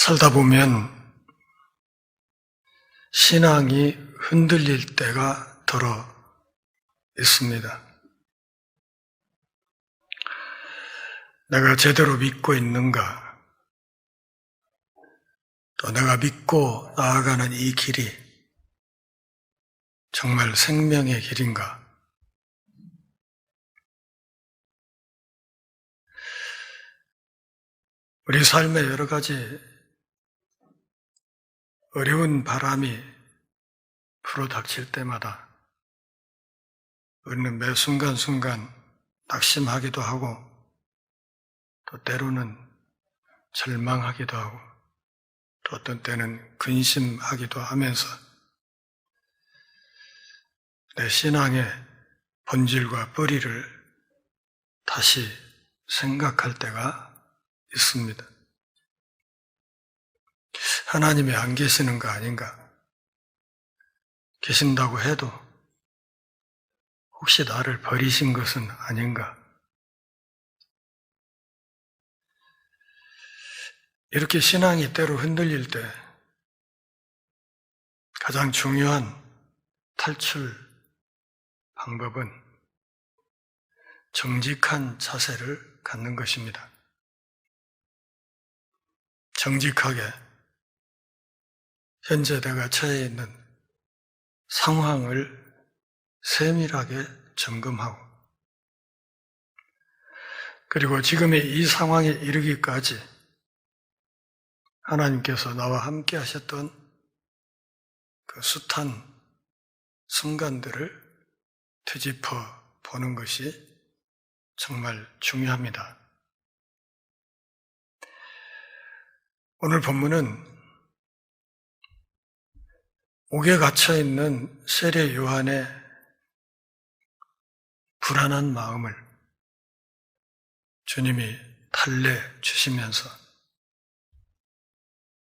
살다 보면 신앙이 흔들릴 때가 들어 있습니다. 내가 제대로 믿고 있는가? 또 내가 믿고 나아가는 이 길이 정말 생명의 길인가? 우리 삶에 여러 가지 어려운 바람이 불어닥칠 때마다 우리는 매 순간순간 낙심하기도 하고 또 때로는 절망하기도 하고 또 어떤 때는 근심하기도 하면서 내 신앙의 본질과 뿌리를 다시 생각할 때가 있습니다. 하나님이 안 계시는 거 아닌가? 계신다고 해도 혹시 나를 버리신 것은 아닌가? 이렇게 신앙이 때로 흔들릴 때 가장 중요한 탈출 방법은 정직한 자세를 갖는 것입니다. 정직하게 현재 내가 처해 있는 상황을 세밀하게 점검하고 그리고 지금의 이 상황에 이르기까지 하나님께서 나와 함께 하셨던 그 숱한 순간들을 되짚어 보는 것이 정말 중요합니다. 오늘 본문은 옥에 갇혀 있는 세례 요한의 불안한 마음을 주님이 달래주시면서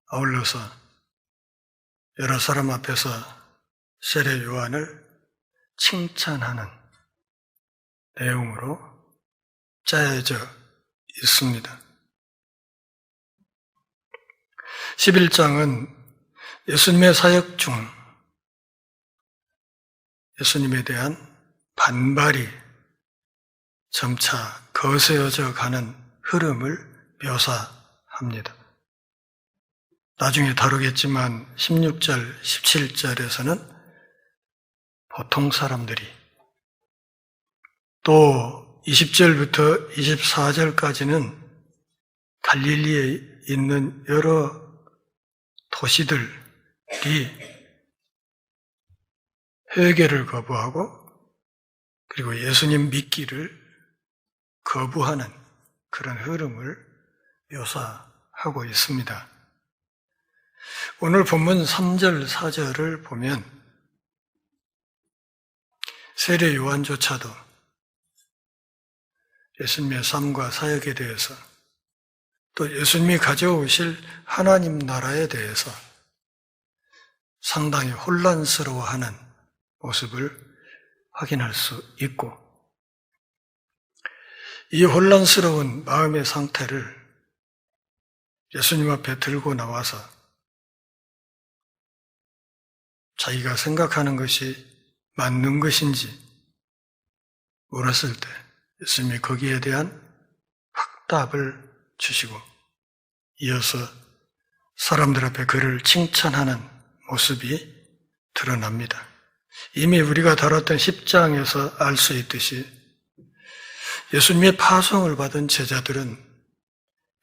아울러서 여러 사람 앞에서 세례 요한을 칭찬하는 내용으로 짜여져 있습니다. 11장은 예수님의 사역 중 예수님에 대한 반발이 점차 거세어져 가는 흐름을 묘사합니다. 나중에 다루겠지만 16절, 17절에서는 보통 사람들이 또 20절부터 24절까지는 갈릴리에 있는 여러 도시들이 회개를 거부하고 그리고 예수님 믿기를 거부하는 그런 흐름을 묘사하고 있습니다. 오늘 본문 3절, 4절을 보면 세례 요한조차도 예수님의 삶과 사역에 대해서 또 예수님이 가져오실 하나님 나라에 대해서 상당히 혼란스러워하는 모습을 확인할 수 있고 이 혼란스러운 마음의 상태를 예수님 앞에 들고 나와서 자기가 생각하는 것이 맞는 것인지 물었을 때 예수님이 거기에 대한 확답을 주시고 이어서 사람들 앞에 그를 칭찬하는 모습이 드러납니다. 이미 우리가 다뤘던 10장에서 알 수 있듯이 예수님의 파송을 받은 제자들은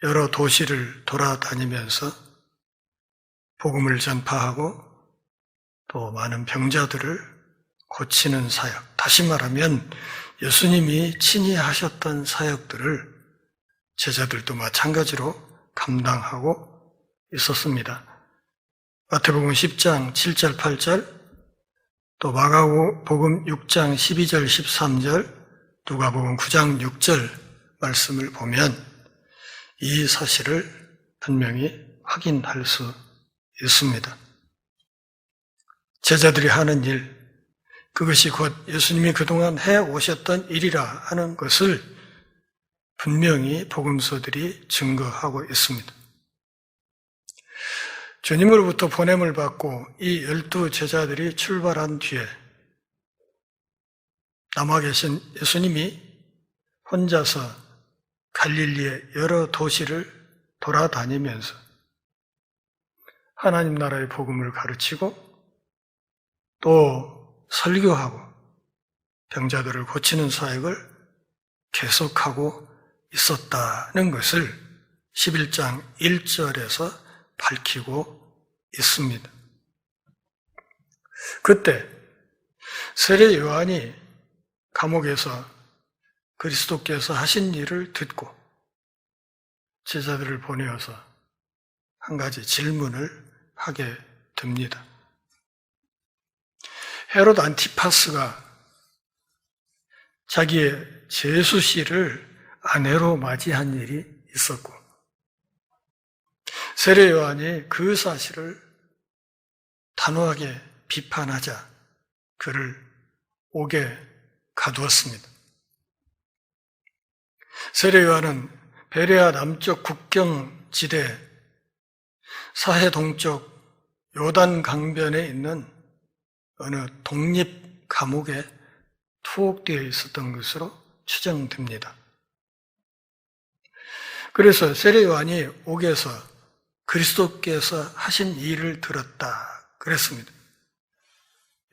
여러 도시를 돌아다니면서 복음을 전파하고 또 많은 병자들을 고치는 사역, 다시 말하면 예수님이 친히 하셨던 사역들을 제자들도 마찬가지로 감당하고 있었습니다. 마태복음 10장 7절 8절 또 마가복음 6장 12절 13절 누가복음 9장 6절 말씀을 보면 이 사실을 분명히 확인할 수 있습니다. 제자들이 하는 일, 그것이 곧 예수님이 그동안 해오셨던 일이라 하는 것을 분명히 복음서들이 증거하고 있습니다. 주님으로부터 보냄을 받고 이 12 제자들이 출발한 뒤에 남아 계신 예수님이 혼자서 갈릴리의 여러 도시를 돌아다니면서 하나님 나라의 복음을 가르치고 또 설교하고 병자들을 고치는 사역을 계속하고 있었다는 것을 11장 1절에서 밝히고 있습니다. 그때 세례 요한이 감옥에서 그리스도께서 하신 일을 듣고 제자들을 보내어서 한 가지 질문을 하게 됩니다. 헤롯 안티파스가 자기의 제수씨를 아내로 맞이한 일이 있었고 세례 요한이 그 사실을 단호하게 비판하자 그를 옥에 가두었습니다. 세례 요한은 베레아 남쪽 국경 지대 사해 동쪽 요단 강변에 있는 어느 독립 감옥에 투옥되어 있었던 것으로 추정됩니다. 그래서 세례 요한이 옥에서 그리스도께서 하신 일을 들었다 그랬습니다.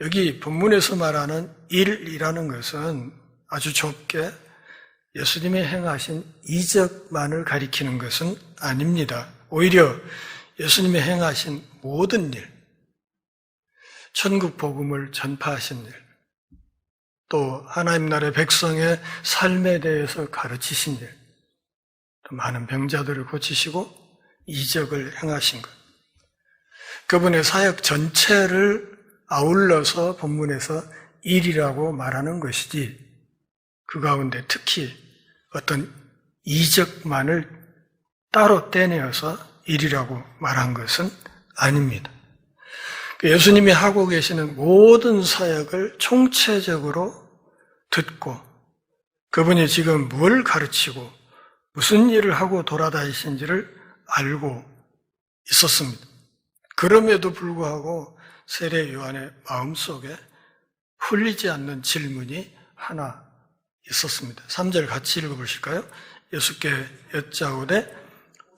여기 본문에서 말하는 일이라는 것은 아주 좁게 예수님이 행하신 이적만을 가리키는 것은 아닙니다. 오히려 예수님이 행하신 모든 일, 천국 복음을 전파하신 일, 또 하나님 나라의 백성의 삶에 대해서 가르치신 일, 또 많은 병자들을 고치시고 이적을 행하신 것, 그분의 사역 전체를 아울러서 본문에서 일이라고 말하는 것이지 그 가운데 특히 어떤 이적만을 따로 떼내어서 일이라고 말한 것은 아닙니다. 예수님이 하고 계시는 모든 사역을 총체적으로 듣고 그분이 지금 뭘 가르치고 무슨 일을 하고 돌아다니신지를 알고 있었습니다. 그럼에도 불구하고 세례 요한의 마음속에 풀리지 않는 질문이 하나 있었습니다. 3절 같이 읽어보실까요? 예수께 여짜오되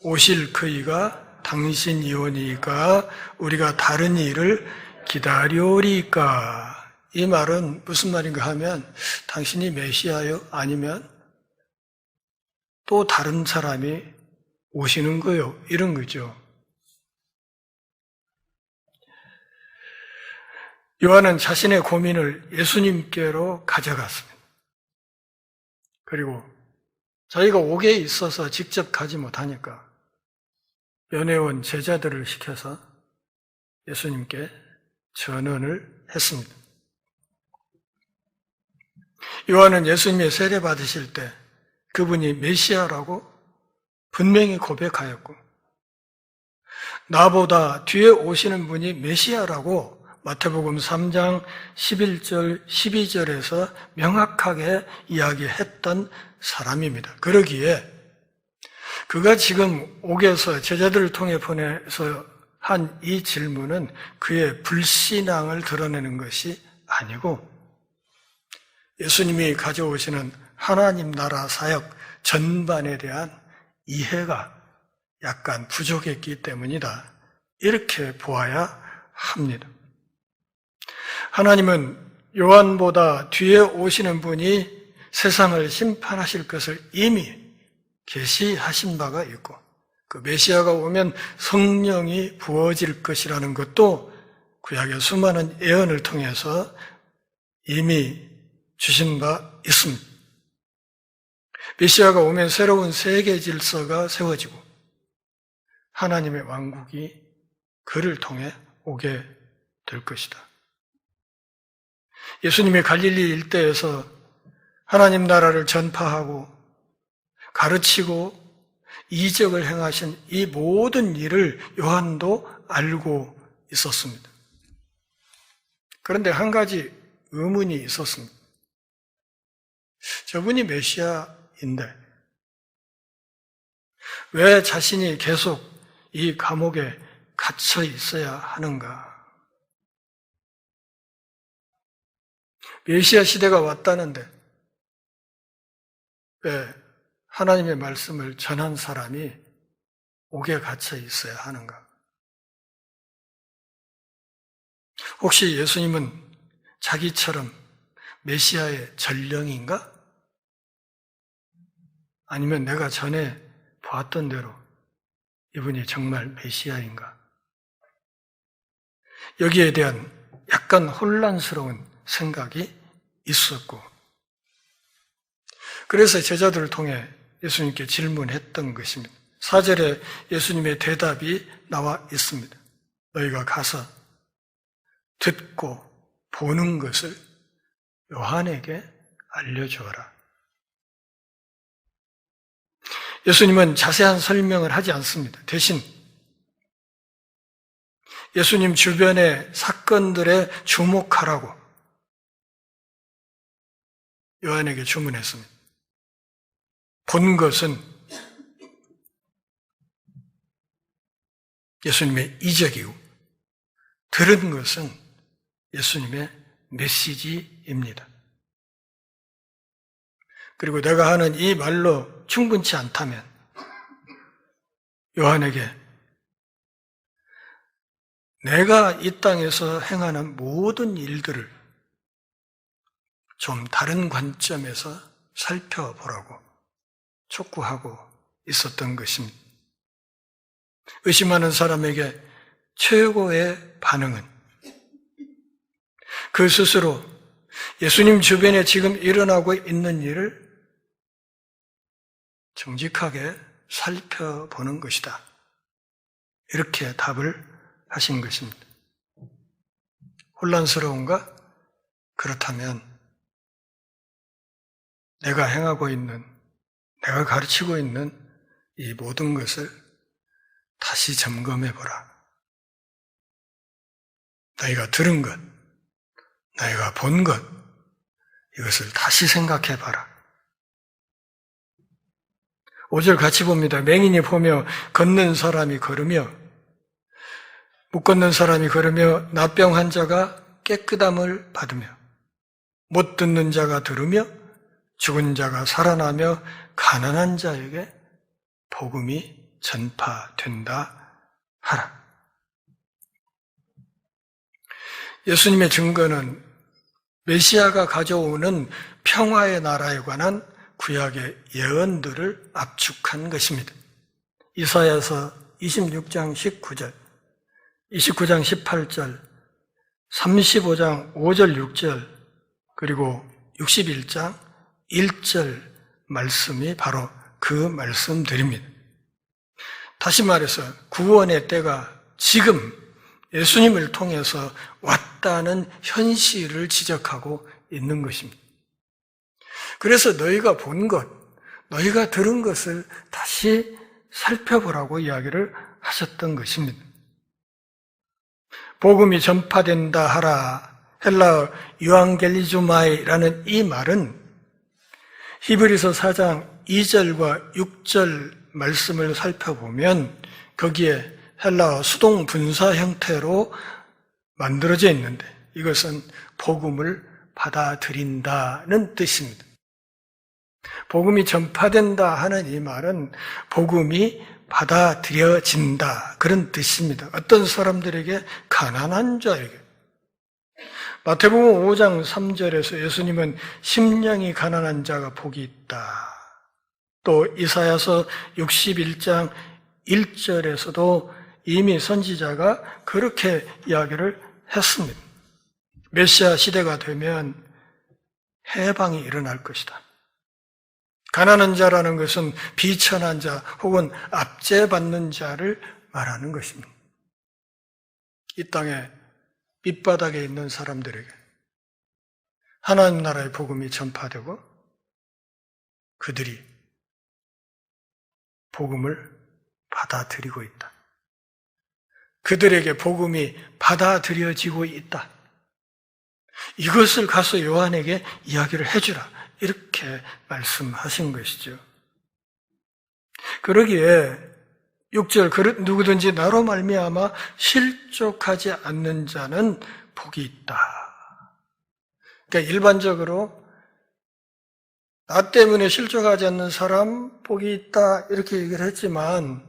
오실 그이가 당신이오니까 우리가 다른 일을 기다려오리까. 이 말은 무슨 말인가 하면 당신이 메시아요? 아니면 또 다른 사람이 오시는 거요? 이런 거죠. 요한은 자신의 고민을 예수님께로 가져갔습니다. 그리고 자기가 옥에 있어서 직접 가지 못하니까 연애원 제자들을 시켜서 예수님께 전언을 했습니다. 요한은 예수님의 세례 받으실 때 그분이 메시아라고 분명히 고백하였고 나보다 뒤에 오시는 분이 메시아라고 마태복음 3장 11절, 12절에서 명확하게 이야기했던 사람입니다. 그러기에 그가 지금 옥에서 제자들을 통해 보내서 한 이 질문은 그의 불신앙을 드러내는 것이 아니고 예수님이 가져오시는 하나님 나라 사역 전반에 대한 이해가 약간 부족했기 때문이다. 이렇게 보아야 합니다. 하나님은 요한보다 뒤에 오시는 분이 세상을 심판하실 것을 이미 계시하신 바가 있고 그 메시아가 오면 성령이 부어질 것이라는 것도 구약의 수많은 예언을 통해서 이미 주신 바 있습니다. 메시아가 오면 새로운 세계 질서가 세워지고 하나님의 왕국이 그를 통해 오게 될 것이다. 예수님이 갈릴리 일대에서 하나님 나라를 전파하고 가르치고 이적을 행하신 이 모든 일을 요한도 알고 있었습니다. 그런데 한 가지 의문이 있었습니다. 저분이 메시아인데 왜 자신이 계속 이 감옥에 갇혀 있어야 하는가? 메시아 시대가 왔다는데 왜 하나님의 말씀을 전한 사람이 옥에 갇혀 있어야 하는가? 혹시 예수님은 자기처럼 메시아의 전령인가? 아니면 내가 전에 보았던 대로 이분이 정말 메시아인가? 여기에 대한 약간 혼란스러운 생각이 있었고, 그래서 제자들을 통해 예수님께 질문했던 것입니다. 4절에 예수님의 대답이 나와 있습니다. 너희가 가서 듣고 보는 것을 요한에게 알려주어라. 예수님은 자세한 설명을 하지 않습니다. 대신 예수님 주변의 사건들에 주목하라고 요한에게 주문했습니다. 본 것은 예수님의 이적이고 들은 것은 예수님의 메시지입니다. 그리고 내가 하는 이 말로 충분치 않다면 요한에게 내가 이 땅에서 행하는 모든 일들을 좀 다른 관점에서 살펴보라고 촉구하고 있었던 것입니다. 의심하는 사람에게 최고의 반응은 그 스스로 예수님 주변에 지금 일어나고 있는 일을 정직하게 살펴보는 것이다. 이렇게 답을 하신 것입니다. 혼란스러운가? 그렇다면 내가 행하고 있는, 내가 가르치고 있는 이 모든 것을 다시 점검해보라. 너희가 들은 것, 너희가 본 것, 이것을 다시 생각해봐라. 5절 같이 봅니다. 맹인이 보며 걷는 사람이 걸으며 못 걷는 사람이 걸으며 나병 환자가 깨끗함을 받으며 못 듣는 자가 들으며 죽은 자가 살아나며 가난한 자에게 복음이 전파된다 하라. 예수님의 증거는 메시아가 가져오는 평화의 나라에 관한 구약의 예언들을 압축한 것입니다. 이사야서 26장 19절, 29장 18절, 35장 5절 6절, 그리고 61장 1절 말씀이 바로 그 말씀들입니다. 다시 말해서 구원의 때가 지금 예수님을 통해서 왔다는 현실을 지적하고 있는 것입니다. 그래서 너희가 본 것, 너희가 들은 것을 다시 살펴보라고 이야기를 하셨던 것입니다. 복음이 전파된다 하라, 헬라어 유앙겔리주마이라는 이 말은 히브리서 4장 2절과 6절 말씀을 살펴보면 거기에 헬라어 수동 분사 형태로 만들어져 있는데 이것은 복음을 받아들인다는 뜻입니다. 복음이 전파된다 하는 이 말은 복음이 받아들여진다 그런 뜻입니다. 어떤 사람들에게, 가난한 자에게. 마태복음 5장 3절에서 예수님은 심령이 가난한 자가 복이 있다. 또 이사야서 61장 1절에서도 이미 선지자가 그렇게 이야기를 했습니다. 메시아 시대가 되면 해방이 일어날 것이다. 가난한 자라는 것은 비천한 자 혹은 압제받는 자를 말하는 것입니다. 이 땅에 밑바닥에 있는 사람들에게 하나님 나라의 복음이 전파되고 그들이 복음을 받아들이고 있다. 그들에게 복음이 받아들여지고 있다. 이것을 가서 요한에게 이야기를 해주라. 이렇게 말씀하신 것이죠. 그러기에 6절 누구든지 나로 말미암아 실족하지 않는 자는 복이 있다. 그러니까 일반적으로 나 때문에 실족하지 않는 사람 복이 있다 이렇게 얘기를 했지만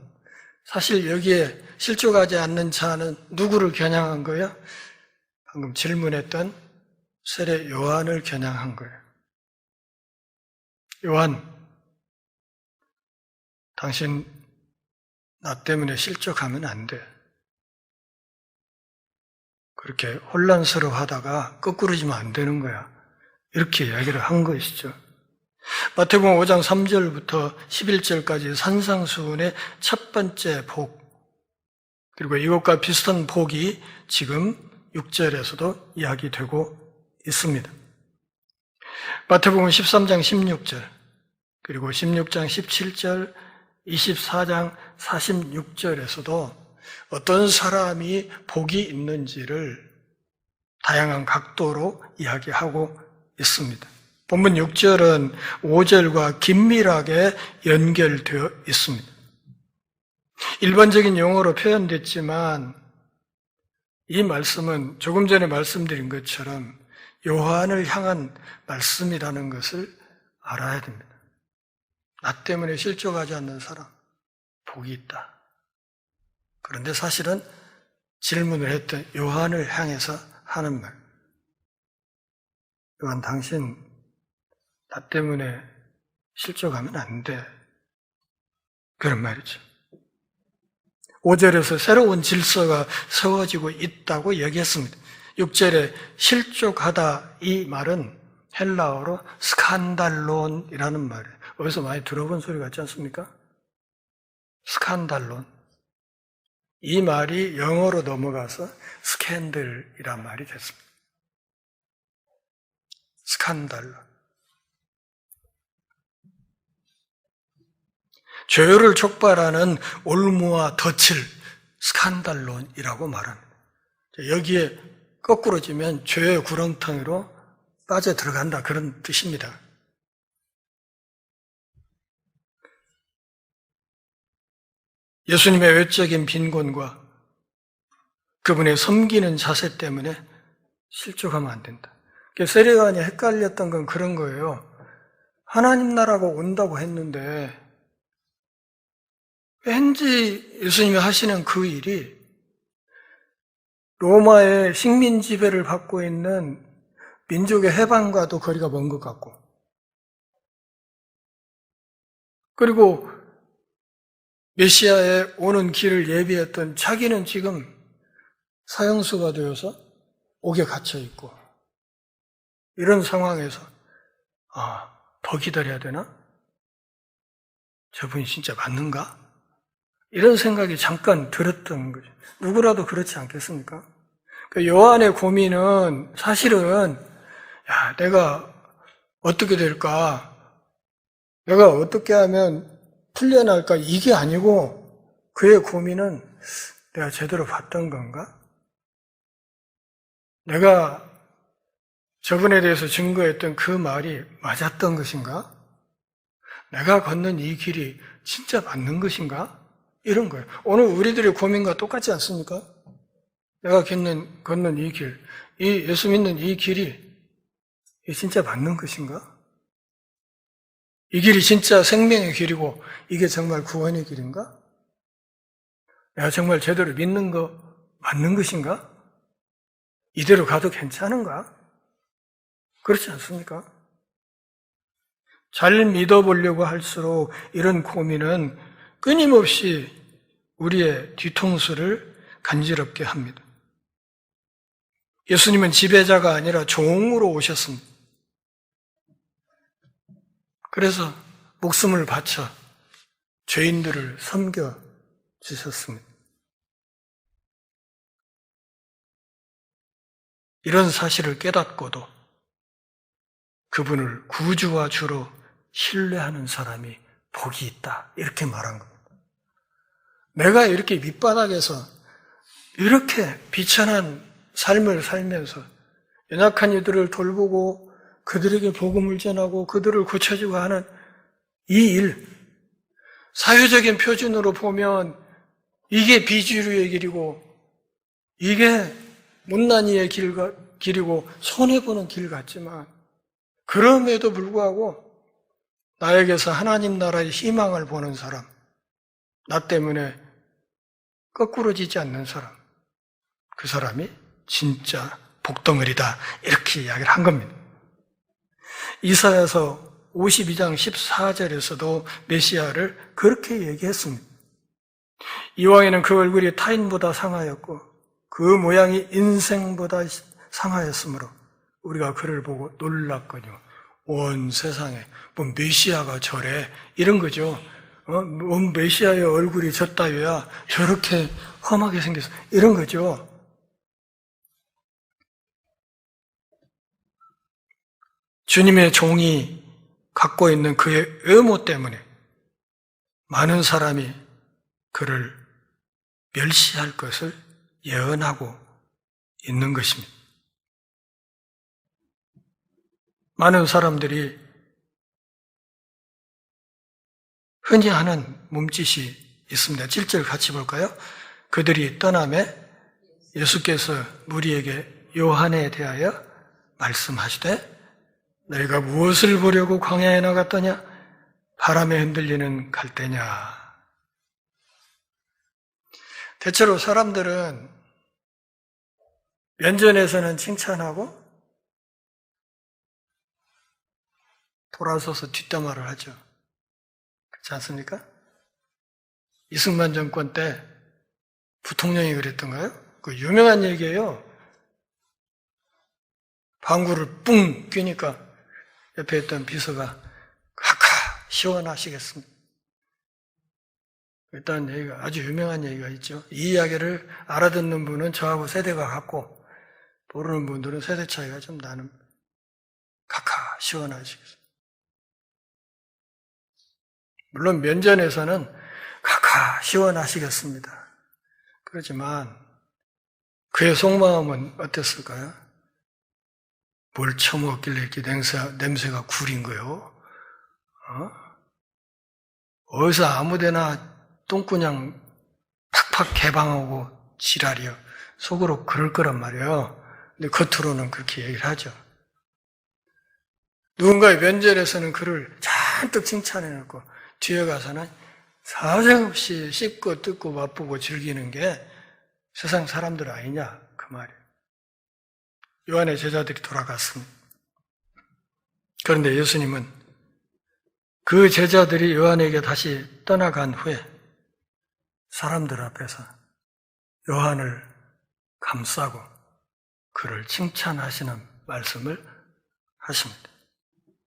사실 여기에 실족하지 않는 자는 누구를 겨냥한 거예요? 방금 질문했던 세례 요한을 겨냥한 거예요. 요한, 당신 나 때문에 실족하면 안 돼. 그렇게 혼란스러워하다가 거꾸로 지면 안 되는 거야. 이렇게 이야기를 한 것이죠. 마태복음 5장 3절부터 11절까지 산상수훈의 첫 번째 복, 그리고 이것과 비슷한 복이 지금 6절에서도 이야기되고 있습니다. 마태복음 13장 16절, 그리고 16장 17절, 24장 46절에서도 어떤 사람이 복이 있는지를 다양한 각도로 이야기하고 있습니다. 본문 6절은 5절과 긴밀하게 연결되어 있습니다. 일반적인 용어로 표현됐지만 이 말씀은 조금 전에 말씀드린 것처럼 요한을 향한 말씀이라는 것을 알아야 됩니다. 나 때문에 실족하지 않는 사람, 복이 있다. 그런데 사실은 질문을 했던 요한을 향해서 하는 말. 요한, 당신 나 때문에 실족하면 안 돼. 그런 말이죠. 5절에서 새로운 질서가 세워지고 있다고 얘기했습니다. 6절에 실족하다 이 말은 헬라어로 스칸달론이라는 말이에요. 어디서 많이 들어본 소리 같지 않습니까? 스칸달론. 이 말이 영어로 넘어가서 스캔들이란 말이 됐습니다. 스칸달론. 죄를 촉발하는 올무와 덫을 스칸달론이라고 말합니다. 여기에 거꾸로 지면 죄의 구렁텅이로 빠져 들어간다 그런 뜻입니다. 예수님의 외적인 빈곤과 그분의 섬기는 자세 때문에 실족하면 안 된다. 세례요한이 헷갈렸던 건 그런 거예요. 하나님 나라가 온다고 했는데 왠지 예수님이 하시는 그 일이 로마의 식민 지배를 받고 있는 민족의 해방과도 거리가 먼 것 같고, 그리고 메시아의 오는 길을 예비했던 자기는 지금 사형수가 되어서 옥에 갇혀 있고, 이런 상황에서 더 기다려야 되나? 저분이 진짜 맞는가? 이런 생각이 잠깐 들었던 거죠. 누구라도 그렇지 않겠습니까? 요한의 고민은 사실은 내가 어떻게 될까? 내가 어떻게 하면 풀려날까? 이게 아니고 그의 고민은 내가 제대로 봤던 건가? 내가 저분에 대해서 증거했던 그 말이 맞았던 것인가? 내가 걷는 이 길이 진짜 맞는 것인가? 이런 거예요. 오늘 우리들의 고민과 똑같지 않습니까? 내가 걷는 이 길, 이 예수 믿는 이 길이 진짜 맞는 것인가? 이 길이 진짜 생명의 길이고 이게 정말 구원의 길인가? 내가 정말 제대로 믿는 거 맞는 것인가? 이대로 가도 괜찮은가? 그렇지 않습니까? 잘 믿어보려고 할수록 이런 고민은 끊임없이 우리의 뒤통수를 간지럽게 합니다. 예수님은 지배자가 아니라 종으로 오셨습니다. 그래서 목숨을 바쳐 죄인들을 섬겨 주셨습니다. 이런 사실을 깨닫고도 그분을 구주와 주로 신뢰하는 사람이 복이 있다. 이렇게 말한 겁니다. 내가 이렇게 밑바닥에서 이렇게 비천한 삶을 살면서 연약한 이들을 돌보고 그들에게 복음을 전하고 그들을 고쳐주고 하는 이 일, 사회적인 표준으로 보면 이게 비주류의 길이고 이게 못난이의 길이고 손해보는 길 같지만 그럼에도 불구하고 나에게서 하나님 나라의 희망을 보는 사람, 나 때문에 거꾸로지지 않는 사람, 그 사람이 진짜 복덩어리다 이렇게 이야기를 한 겁니다. 이사야서 52장 14절에서도 메시아를 그렇게 얘기했습니다. 이왕에는 그 얼굴이 타인보다 상하였고 그 모양이 인생보다 상하였으므로 우리가 그를 보고 놀랐거니와 온 세상에 뭐 메시아가 저래 이런 거죠. 메시아의 얼굴이 졌다위야 저렇게 험하게 생겼어 이런 거죠. 주님의 종이 갖고 있는 그의 외모 때문에 많은 사람이 그를 멸시할 것을 예언하고 있는 것입니다. 많은 사람들이 흔히 하는 몸짓이 있습니다. 7절 같이 볼까요? 그들이 떠나매 예수께서 무리에게 요한에 대하여 말씀하시되 너희가 무엇을 보려고 광야에 나갔더냐? 바람에 흔들리는 갈대냐? 대체로 사람들은 면전에서는 칭찬하고 돌아서서 뒷담화를 하죠. 그렇지 않습니까? 이승만 정권 때 부통령이 그랬던가요? 그 유명한 얘기예요. 방구를 뿡 끼니까 옆에 있던 비서가 카카 시원하시겠습니다. 일단 얘기가 아주 유명한 얘기가 있죠. 이 이야기를 알아듣는 분은 저하고 세대가 같고 모르는 분들은 세대 차이가 좀 나는 카카 시원하시겠습니다. 물론 면전에서는 카카 시원하시겠습니다. 그렇지만 그의 속마음은 어땠을까요? 뭘 처먹었길래 이렇게 냄새가 구린 거요? 어디서 아무데나 똥꾸냥 팍팍 개방하고 지랄이요. 속으로 그럴 거란 말이에요. 근데 겉으로는 그렇게 얘기를 하죠. 누군가의 면전에서는 그를 잔뜩 칭찬해놓고 뒤에 가서는 사정없이 씹고 뜯고 맛보고 즐기는 게 세상 사람들 아니냐 그 말이에요. 요한의 제자들이 돌아갔습니다. 그런데 예수님은 그 제자들이 요한에게 다시 떠나간 후에 사람들 앞에서 요한을 감싸고 그를 칭찬하시는 말씀을 하십니다.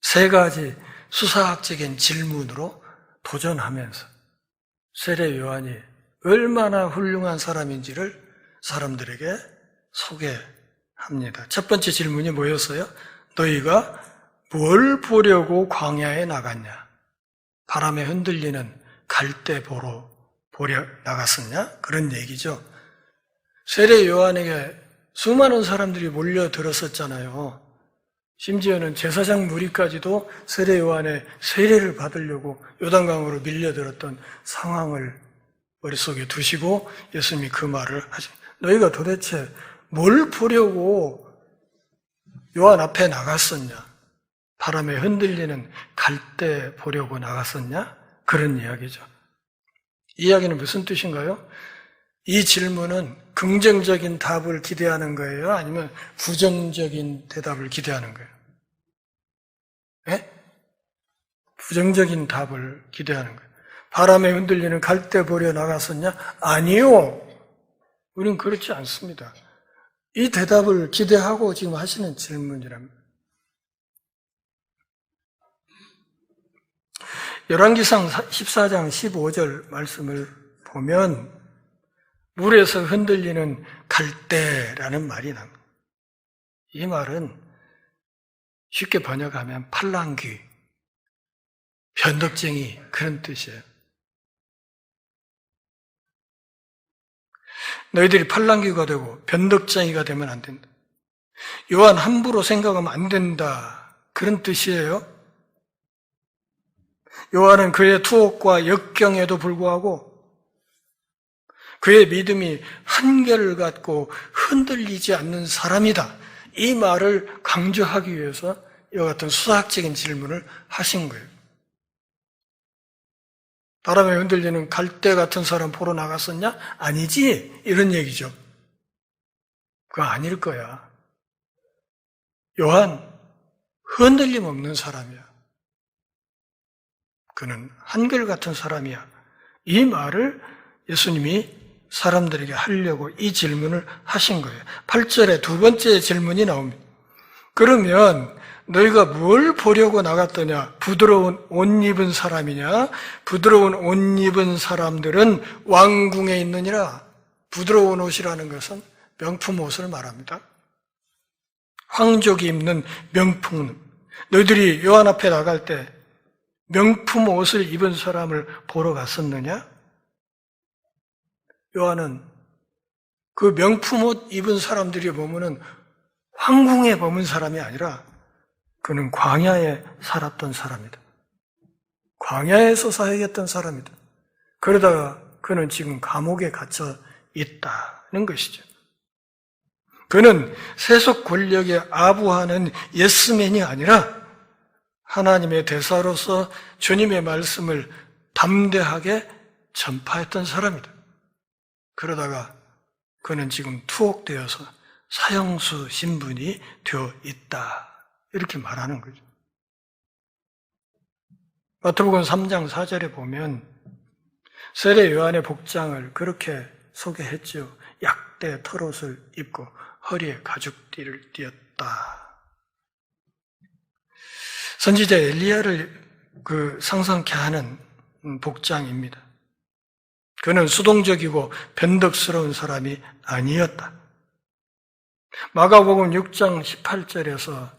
세 가지 수사학적인 질문으로 도전하면서 세례 요한이 얼마나 훌륭한 사람인지를 사람들에게 소개합니다. 첫 번째 질문이 뭐였어요? 너희가 뭘 보려고 광야에 나갔냐? 바람에 흔들리는 갈대 보러 나갔었냐? 그런 얘기죠. 세례 요한에게 수많은 사람들이 몰려들었었잖아요. 심지어는 제사장 무리까지도 세례 요한의 세례를 받으려고 요단강으로 밀려들었던 상황을 머릿속에 두시고 예수님이 그 말을 하죠. 너희가 도대체 뭘 보려고 요한 앞에 나갔었냐? 바람에 흔들리는 갈대 보려고 나갔었냐? 그런 이야기죠. 이 이야기는 무슨 뜻인가요? 이 질문은 긍정적인 답을 기대하는 거예요? 아니면 부정적인 대답을 기대하는 거예요? 네? 부정적인 답을 기대하는 거예요. 바람에 흔들리는 갈대 보려 나갔었냐? 아니요. 우리는 그렇지 않습니다. 이 대답을 기대하고 지금 하시는 질문이랍니다. 열왕기상 14장 15절 말씀을 보면 물에서 흔들리는 갈대라는 말이 납니다. 이 말은 쉽게 번역하면 팔랑귀, 변덕쟁이 그런 뜻이에요. 너희들이 팔랑귀가 되고 변덕쟁이가 되면 안 된다. 요한 함부로 생각하면 안 된다. 그런 뜻이에요. 요한은 그의 투옥과 역경에도 불구하고 그의 믿음이 한결같고 흔들리지 않는 사람이다. 이 말을 강조하기 위해서 이와 같은 수학적인 질문을 하신 거예요. 바람에 흔들리는 갈대 같은 사람 보러 나갔었냐? 아니지. 이런 얘기죠. 그거 아닐 거야. 요한, 흔들림 없는 사람이야. 그는 한결같은 사람이야. 이 말을 예수님이 사람들에게 하려고 이 질문을 하신 거예요. 8절에 두 번째 질문이 나옵니다. 그러면 너희가 뭘 보려고 나갔더냐? 부드러운 옷 입은 사람이냐? 부드러운 옷 입은 사람들은 왕궁에 있느니라. 부드러운 옷이라는 것은 명품 옷을 말합니다. 황족이 입는 명품. 너희들이 요한 앞에 나갈 때 명품 옷을 입은 사람을 보러 갔었느냐? 요한은 그 명품 옷 입은 사람들이 보면은 황궁에 머문 사람이 아니라 그는 광야에 살았던 사람이다. 광야에서 사역했던 사람이다. 그러다가 그는 지금 감옥에 갇혀 있다는 것이죠. 그는 세속 권력에 아부하는 예스맨이 아니라 하나님의 대사로서 주님의 말씀을 담대하게 전파했던 사람이다. 그러다가 그는 지금 투옥되어서 사형수 신분이 되어 있다. 이렇게 말하는 거죠. 마태복음 3장 4절에 보면 세례 요한의 복장을 그렇게 소개했죠. 약대 털옷을 입고 허리에 가죽띠를 띠었다. 선지자 엘리야를 상상케 하는 복장입니다. 그는 수동적이고 변덕스러운 사람이 아니었다. 마가복음 6장 18절에서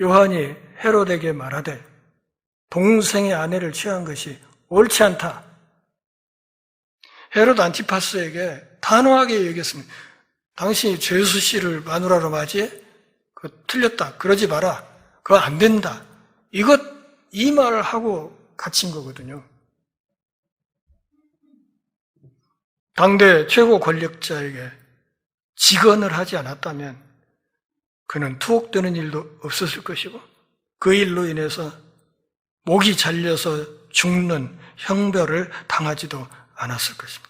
요한이 헤롯에게 말하되 동생의 아내를 취한 것이 옳지 않다. 헤롯 안티파스에게 단호하게 얘기했습니다. 당신이 죄수 씨를 마누라로 맞이해? 그거 틀렸다. 그러지 마라. 그거 안 된다. 이 말을 하고 갇힌 거거든요. 당대 최고 권력자에게 직언을 하지 않았다면 그는 투옥되는 일도 없었을 것이고 그 일로 인해서 목이 잘려서 죽는 형벌을 당하지도 않았을 것입니다.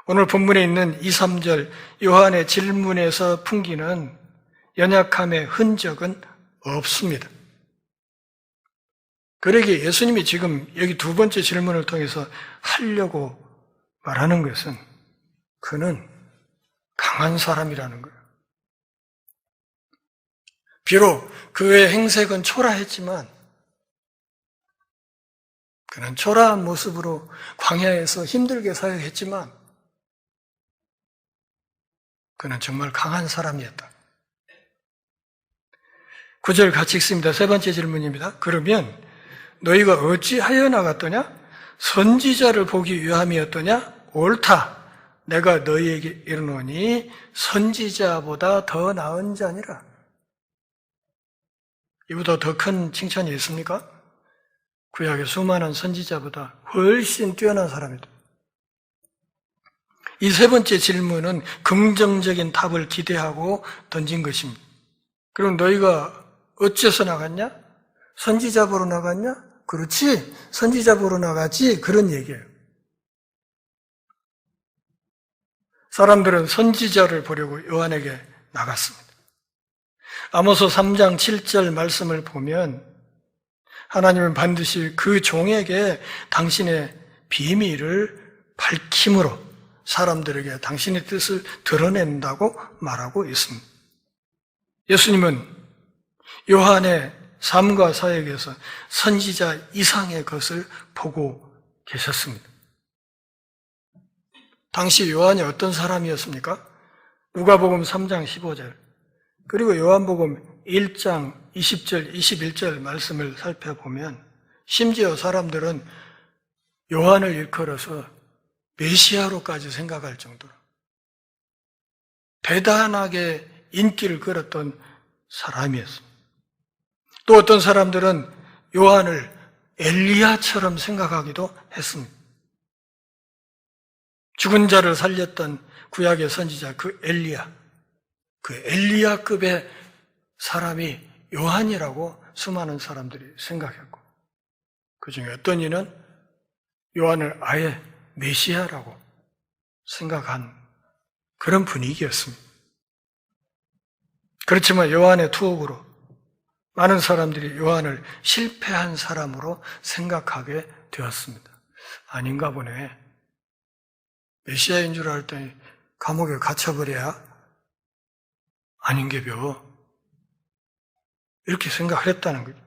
오늘 본문에 있는 2, 3절 요한의 질문에서 풍기는 연약함의 흔적은 없습니다. 그러기에 예수님이 지금 여기 두 번째 질문을 통해서 하려고 말하는 것은 그는 강한 사람이라는 거예요. 비록 그의 행색은 초라했지만 그는 초라한 모습으로 광야에서 힘들게 사역했지만 그는 정말 강한 사람이었다. 9절 같이 읽습니다. 세 번째 질문입니다. 그러면 너희가 어찌하여 나갔더냐? 선지자를 보기 위함이었더냐? 옳다. 내가 너희에게 이르노니 선지자보다 더 나은 자니라. 이보다 더 큰 칭찬이 있습니까? 구약의 수많은 선지자보다 훨씬 뛰어난 사람이다. 이 세 번째 질문은 긍정적인 답을 기대하고 던진 것입니다. 그럼 너희가 어째서 나갔냐? 선지자 보러 나갔냐? 그렇지, 선지자 보러 나가지. 그런 얘기예요. 사람들은 선지자를 보려고 요한에게 나갔습니다. 아모스 3장 7절 말씀을 보면 하나님은 반드시 그 종에게 당신의 비밀을 밝힘으로 사람들에게 당신의 뜻을 드러낸다고 말하고 있습니다. 예수님은 요한의 삶과 사역에서 선지자 이상의 것을 보고 계셨습니다. 당시 요한이 어떤 사람이었습니까? 누가복음 3장 15절 그리고 요한복음 1장 20절, 21절 말씀을 살펴보면 심지어 사람들은 요한을 일컬어서 메시아로까지 생각할 정도로 대단하게 인기를 끌었던 사람이었습니다. 또 어떤 사람들은 요한을 엘리야처럼 생각하기도 했습니다. 죽은 자를 살렸던 구약의 선지자 그 엘리야급의 사람이 요한이라고 수많은 사람들이 생각했고, 그 중에 어떤 이는 요한을 아예 메시아라고 생각한 그런 분위기였습니다. 그렇지만 요한의 투옥으로 많은 사람들이 요한을 실패한 사람으로 생각하게 되었습니다. 아닌가 보네. 메시아인 줄 알았더니 감옥에 갇혀버려야 아닌게벼. 이렇게 생각을 했다는 거죠.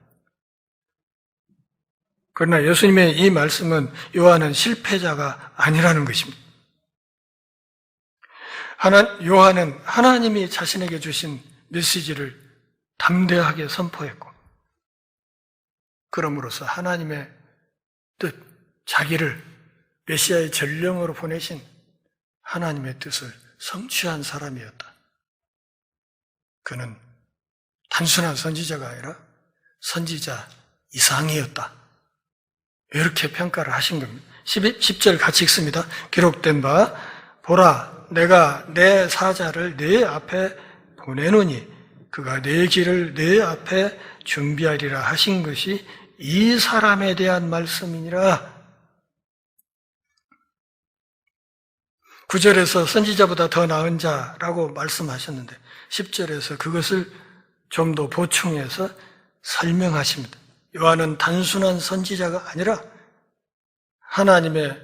그러나 예수님의 이 말씀은 요한은 실패자가 아니라는 것입니다. 요한은 하나님이 자신에게 주신 메시지를 담대하게 선포했고, 그럼으로써 하나님의 뜻, 자기를 메시아의 전령으로 보내신 하나님의 뜻을 성취한 사람이었다. 그는 단순한 선지자가 아니라 선지자 이상이었다. 이렇게 평가를 하신 겁니다. 10절 같이 읽습니다. 기록된 바 보라, 내가 내 사자를 네 앞에 보내노니 그가 내 길을 네 앞에 준비하리라 하신 것이 이 사람에 대한 말씀이니라. 9절에서 선지자보다 더 나은 자라고 말씀하셨는데 10절에서 그것을 좀 더 보충해서 설명하십니다. 요한은 단순한 선지자가 아니라 하나님의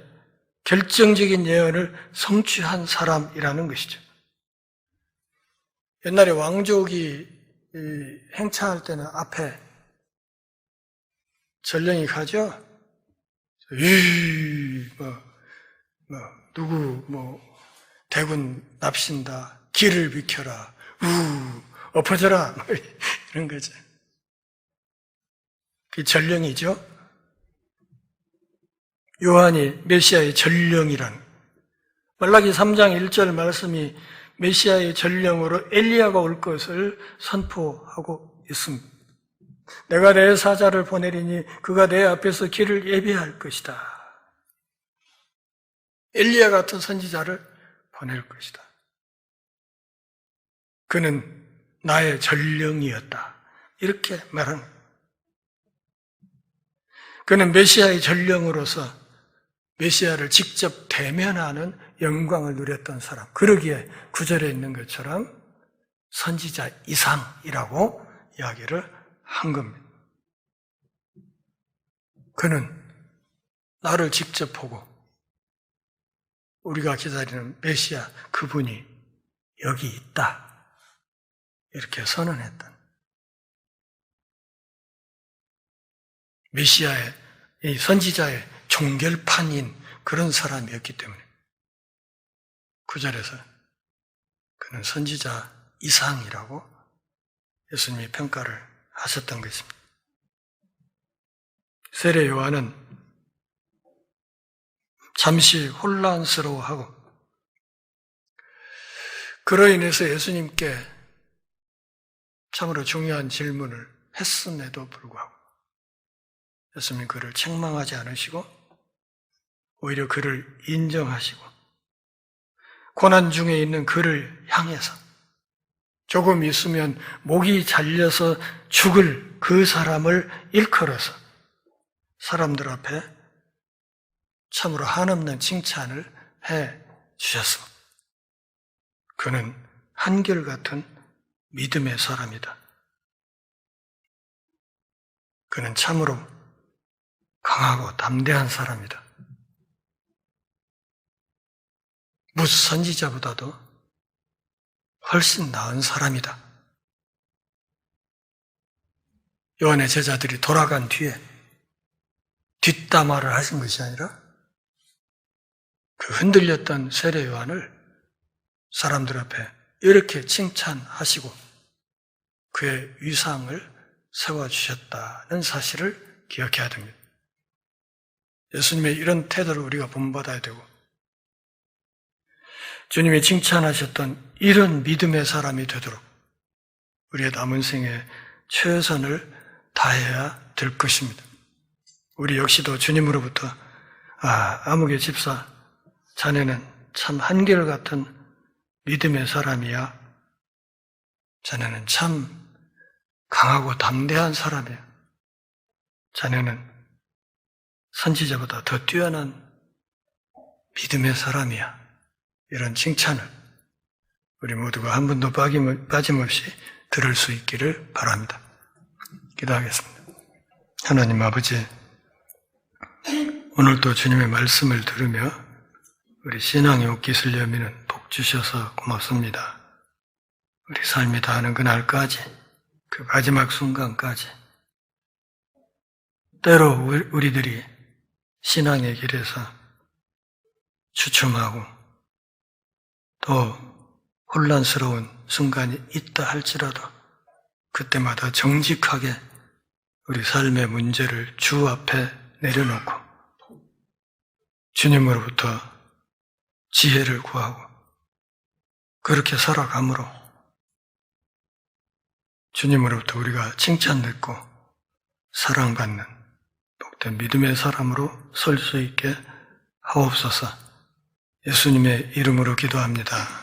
결정적인 예언을 성취한 사람이라는 것이죠. 옛날에 왕족이 행차할 때는 앞에 전령이 가죠. 누구 대군 납신다, 길을 비켜라, 엎어져라, 이런 거죠. 그게 전령이죠. 요한이 메시아의 전령이란, 말라기 3장 1절 말씀이 메시아의 전령으로 엘리야가 올 것을 선포하고 있습니다. 내가 내 사자를 보내리니 그가 내 앞에서 길을 예비할 것이다. 엘리야 같은 선지자를 보낼 것이다. 그는 나의 전령이었다. 이렇게 말하는 거예요. 그는 메시아의 전령으로서 메시아를 직접 대면하는 영광을 누렸던 사람. 그러기에 9절에 있는 것처럼 선지자 이상이라고 이야기를 한 겁니다. 그는 나를 직접 보고 우리가 기다리는 메시아 그분이 여기 있다. 이렇게 선언했던 메시아의, 이 선지자의 종결판인 그런 사람이었기 때문에 9절에서 그는 선지자 이상이라고 예수님이 평가를 하셨던 것입니다. 세례 요한은 잠시 혼란스러워하고 그로 인해서 예수님께 참으로 중요한 질문을 했음에도 불구하고 예수님이 그를 책망하지 않으시고 오히려 그를 인정하시고 고난 중에 있는 그를 향해서 조금 있으면 목이 잘려서 죽을 그 사람을 일컬어서 사람들 앞에 참으로 한없는 칭찬을 해 주셨습니다. 그는 한결같은 믿음의 사람이다. 그는 참으로 강하고 담대한 사람이다. 무슨 선지자보다도 훨씬 나은 사람이다. 요한의 제자들이 돌아간 뒤에 뒷담화를 하신 것이 아니라 그 흔들렸던 세례 요한을 사람들 앞에 이렇게 칭찬하시고 그의 위상을 세워주셨다는 사실을 기억해야 됩니다. 예수님의 이런 태도를 우리가 본받아야 되고 주님이 칭찬하셨던 이런 믿음의 사람이 되도록 우리의 남은 생에 최선을 다해야 될 것입니다. 우리 역시도 주님으로부터 아무개 집사, 자네는 참 한결같은 믿음의 사람이야. 자네는 참 강하고 담대한 사람이야. 자네는 선지자보다 더 뛰어난 믿음의 사람이야. 이런 칭찬을 우리 모두가 한 번도 빠짐없이 들을 수 있기를 바랍니다. 기도하겠습니다. 하나님 아버지, 오늘도 주님의 말씀을 들으며 우리 신앙의 옷깃을 여미는 복 주셔서 고맙습니다. 우리 삶이 다하는 그날까지, 그 마지막 순간까지 때로 우리들이 신앙의 길에서 주춤하고 또 혼란스러운 순간이 있다 할지라도 그때마다 정직하게 우리 삶의 문제를 주 앞에 내려놓고 주님으로부터 지혜를 구하고 그렇게 살아감으로 주님으로부터 우리가 칭찬받고 사랑받는 복된 믿음의 사람으로 설 수 있게 하옵소서. 예수님의 이름으로 기도합니다.